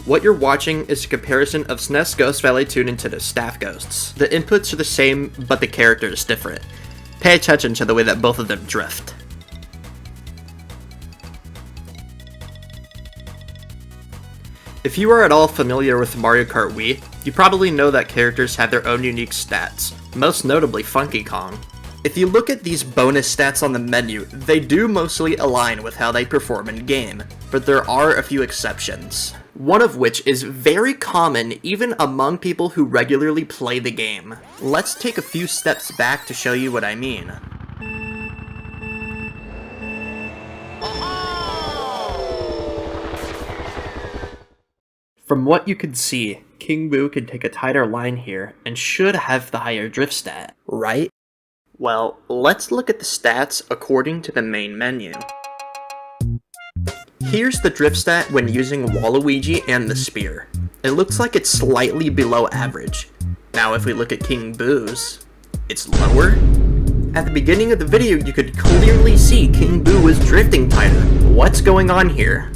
What you're watching is a comparison of SNES Ghost Valley tuned into the staff ghosts. The inputs are the same, but the character is different. Pay attention to the way that both of them drift. If you are at all familiar with Mario Kart Wii, you probably know that characters have their own unique stats, most notably Funky Kong. If you look at these bonus stats on the menu, they do mostly align with how they perform in-game, but there are a few exceptions. One of which is very common even among people who regularly play the game. Let's take a few steps back to show you what I mean. From what you can see, King Boo can take a tighter line here and should have the higher drift stat, right? Well, let's look at the stats according to the main menu. Here's the drift stat when using Waluigi and the spear. It looks like it's slightly below average. Now if we look at King Boo's, it's lower. At the beginning of the video you could clearly see King Boo was drifting tighter. What's going on here?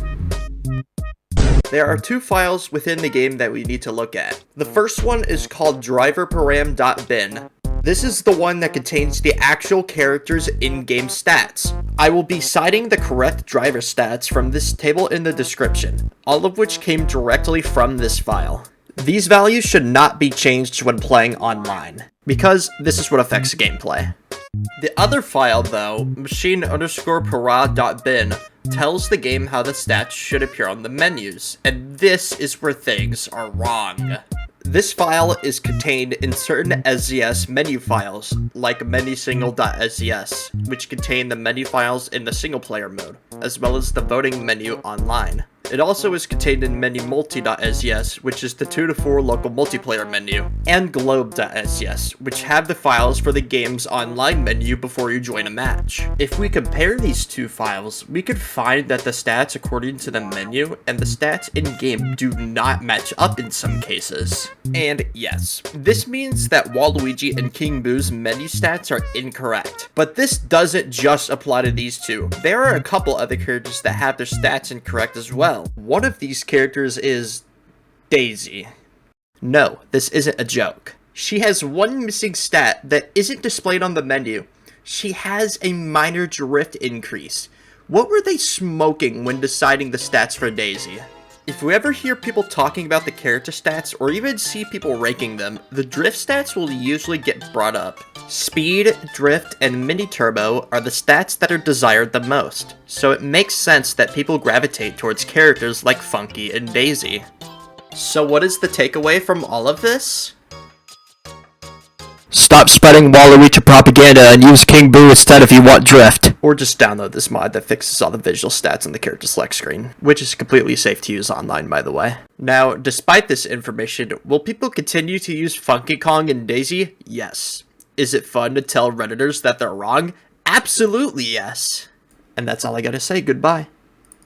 There are two files within the game that we need to look at. The first one is called driverparam.bin. This is the one that contains the actual character's in-game stats. I will be citing the correct driver stats from this table in the description, all of which came directly from this file. These values should not be changed when playing online, because this is what affects gameplay. The other file though, machine_para.bin, tells the game how the stats should appear on the menus, and this is where things are wrong. This file is contained in certain SZS menu files, like manysingle.szs, which contain the menu files in the single-player mode, as well as the voting menu online. It also is contained in menumulti.szs, which is the 2 to 4 local multiplayer menu, and globe.szs, which have the files for the game's online menu before you join a match. If we compare these two files, we could find that the stats according to the menu and the stats in-game do not match up in some cases. And yes, this means that Waluigi and King Boo's menu stats are incorrect. But this doesn't just apply to these two. There are a couple other characters that have their stats incorrect as well. One of these characters is Daisy. No, this isn't a joke. She has one missing stat that isn't displayed on the menu. She has a minor drift increase. What were they smoking when deciding the stats for Daisy? If we ever hear people talking about the character stats, or even see people ranking them, the drift stats will usually get brought up. Speed, drift, and mini turbo are the stats that are desired the most, so it makes sense that people gravitate towards characters like Funky and Daisy. So what is the takeaway from all of this? Stop spreading Waluigi propaganda and use King Boo instead if you want drift. Or just download this mod that fixes all the visual stats on the character select screen, which is completely safe to use online, by the way. Now, despite this information, will people continue to use Funky Kong and Daisy? Yes. Is it fun to tell Redditors that they're wrong? Absolutely yes. And that's all I gotta say. Goodbye.